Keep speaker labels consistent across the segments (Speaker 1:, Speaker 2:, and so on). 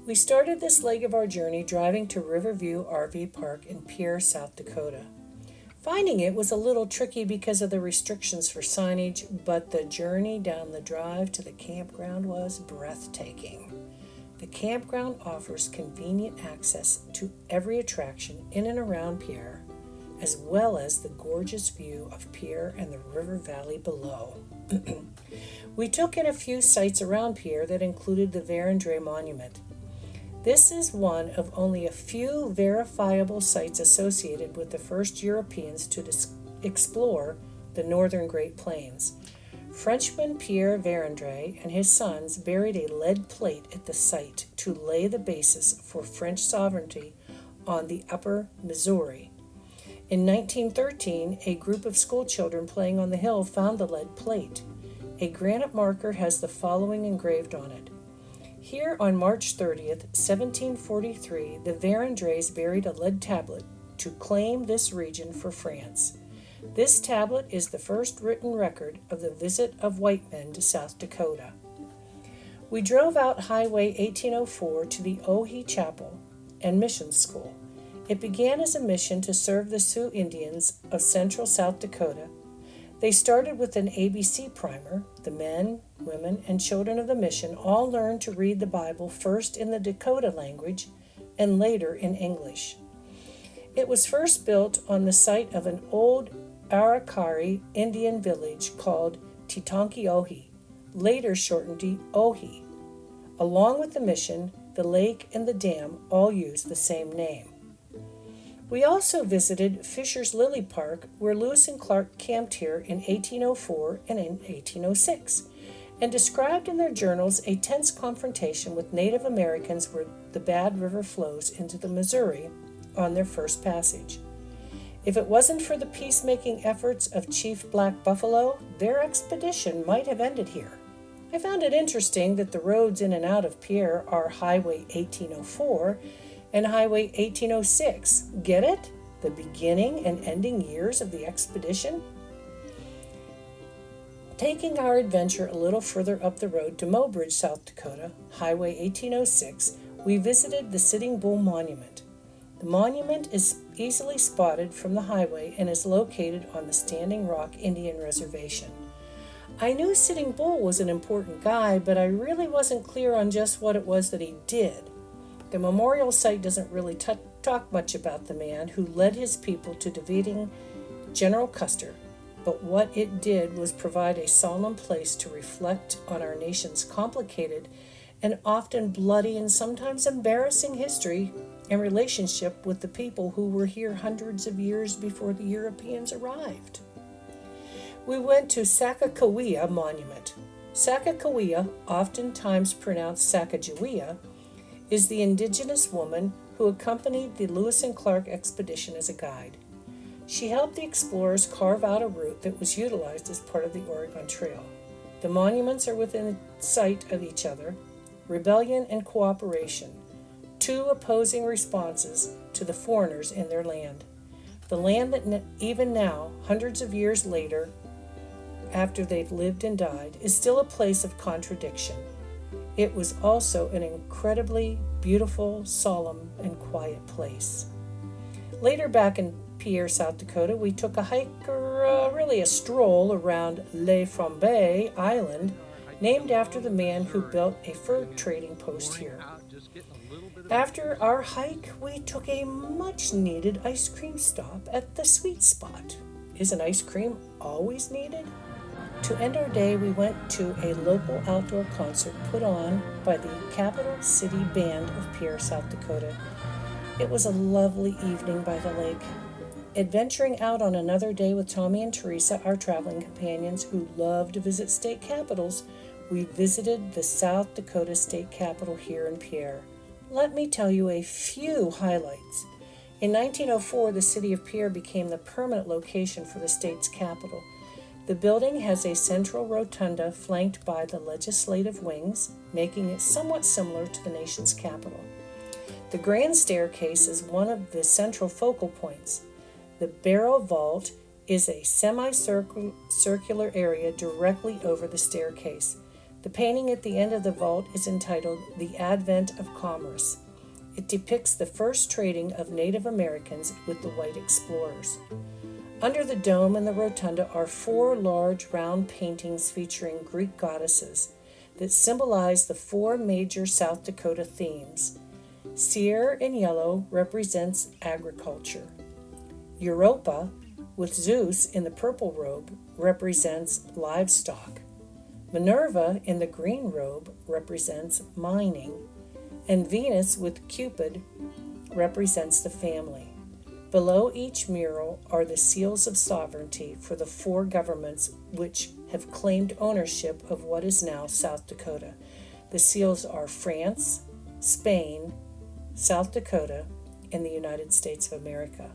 Speaker 1: We started this leg of our journey driving to Riverview RV Park in Pierre, South Dakota. Finding it was a little tricky because of the restrictions for signage, but the journey down the drive to the campground was breathtaking. The campground offers convenient access to every attraction in and around Pierre, as well as the gorgeous view of Pierre and the river valley below. We took in a few sites around Pierre that included the Vérandre Monument. This is one of only a few verifiable sites associated with the first Europeans to explore the northern Great Plains. Frenchman Pierre Vérandre and his sons buried a lead plate at the site to lay the basis for French sovereignty on the upper Missouri. In 1913, a group of schoolchildren playing on the hill found the lead plate. A granite marker has the following engraved on it. Here on March 30th, 1743, the Vérandres buried a lead tablet to claim this region for France. This tablet is the first written record of the visit of white men to South Dakota. We drove out Highway 1804 to the Ohi Chapel and Mission School. It began as a mission to serve the Sioux Indians of central South Dakota. They started with an ABC primer. The men, women, and children of the mission all learned to read the Bible first in the Dakota language and later in English. It was first built on the site of an old Arikari Indian village called Titonkiohi, later shortened to Ohi. Along with the mission, the lake and the dam all use the same name. We also visited Fisher's Lily Park, where Lewis and Clark camped here in 1804 and in 1806, and described in their journals a tense confrontation with Native Americans where the Bad River flows into the Missouri on their first passage. If it wasn't for the peacemaking efforts of Chief Black Buffalo, their expedition might have ended here. I found it interesting that the roads in and out of Pierre are Highway 1804 and Highway 1806. Get it? The beginning and ending years of the expedition? Taking our adventure a little further up the road to Mobridge, South Dakota, Highway 1806, we visited the Sitting Bull Monument. The monument is easily spotted from the highway and is located on the Standing Rock Indian Reservation. I knew Sitting Bull was an important guy, but I really wasn't clear on just what it was that he did. The memorial site doesn't really talk much about the man who led his people to defeating General Custer, but what it did was provide a solemn place to reflect on our nation's complicated and often bloody and sometimes embarrassing history and relationship with the people who were here hundreds of years before the Europeans arrived. We went to Sacagawea Monument. Sacagawea, oftentimes pronounced Sacagawea, is the indigenous woman who accompanied the Lewis and Clark expedition as a guide. She helped the explorers carve out a route that was utilized as part of the Oregon Trail. The monuments are within sight of each other, rebellion and cooperation, two opposing responses to the foreigners in their land. The land that even now, hundreds of years later, after they've lived and died, is still a place of contradiction. It was also an incredibly beautiful, solemn, and quiet place. Later back in Pierre, South Dakota, we took a hike, or really a stroll, around Le Frombe Island, named after the man who built a fur trading post here. After our hike, we took a much-needed ice cream stop at the Sweet Spot. Isn't ice cream always needed? To end our day, we went to a local outdoor concert put on by the Capital City Band of Pierre, South Dakota. It was a lovely evening by the lake. Adventuring out on another day with Tommy and Teresa, our traveling companions who love to visit state capitals, we visited the South Dakota State Capitol here in Pierre. Let me tell you a few highlights. In 1904, the city of Pierre became the permanent location for the state's capital. The building has a central rotunda flanked by the legislative wings, making it somewhat similar to the nation's capital. The grand staircase is one of the central focal points. The barrel vault is a semicircular area directly over the staircase. The painting at the end of the vault is entitled The Advent of Commerce. It depicts the first trading of Native Americans with the white explorers. Under the dome and the rotunda are 4 large round paintings featuring Greek goddesses that symbolize the 4 major South Dakota themes. Sierra in yellow represents agriculture. Europa, with Zeus in the purple robe, represents livestock. Minerva in the green robe represents mining. And Venus with Cupid represents the family. Below each mural are the seals of sovereignty for the 4 governments which have claimed ownership of what is now South Dakota. The seals are France, Spain, South Dakota, and the United States of America.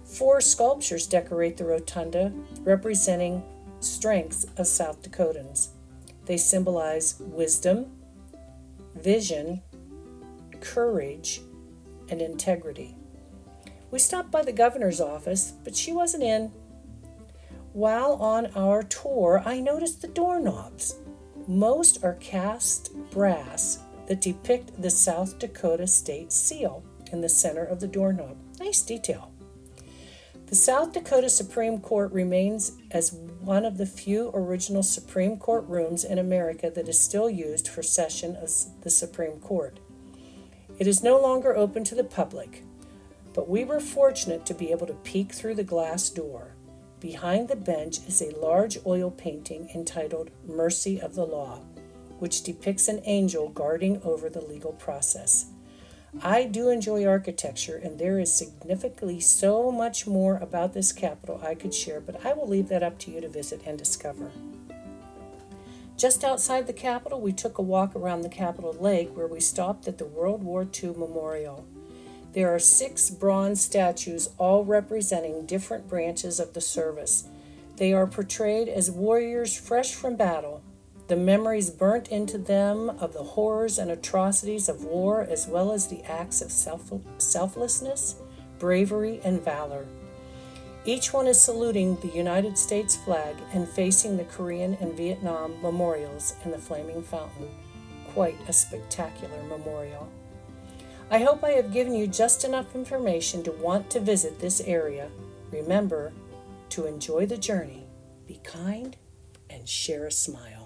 Speaker 1: 4 sculptures decorate the rotunda, representing strengths of South Dakotans. They symbolize wisdom, vision, courage, and integrity. We stopped by the governor's office, but she wasn't in. While on our tour, I noticed the doorknobs. Most are cast brass that depict the South Dakota state seal in the center of the doorknob. Nice detail. The South Dakota Supreme Court remains as one of the few original Supreme Court rooms in America that is still used for session of the Supreme Court. It is no longer open to the public, but we were fortunate to be able to peek through the glass door. Behind the bench is a large oil painting entitled Mercy of the Law, which depicts an angel guarding over the legal process. I do enjoy architecture, and there is significantly so much more about this capital I could share, but I will leave that up to you to visit and discover. Just outside the Capitol, we took a walk around the Capitol Lake where we stopped at the World War II Memorial. There are 6 bronze statues, all representing different branches of the service. They are portrayed as warriors fresh from battle, the memories burnt into them of the horrors and atrocities of war, as well as the acts of selflessness, bravery, and valor. Each one is saluting the United States flag and facing the Korean and Vietnam memorials in the Flaming Fountain. Quite a spectacular memorial. I hope I have given you just enough information to want to visit this area. Remember to enjoy the journey, be kind, and share a smile.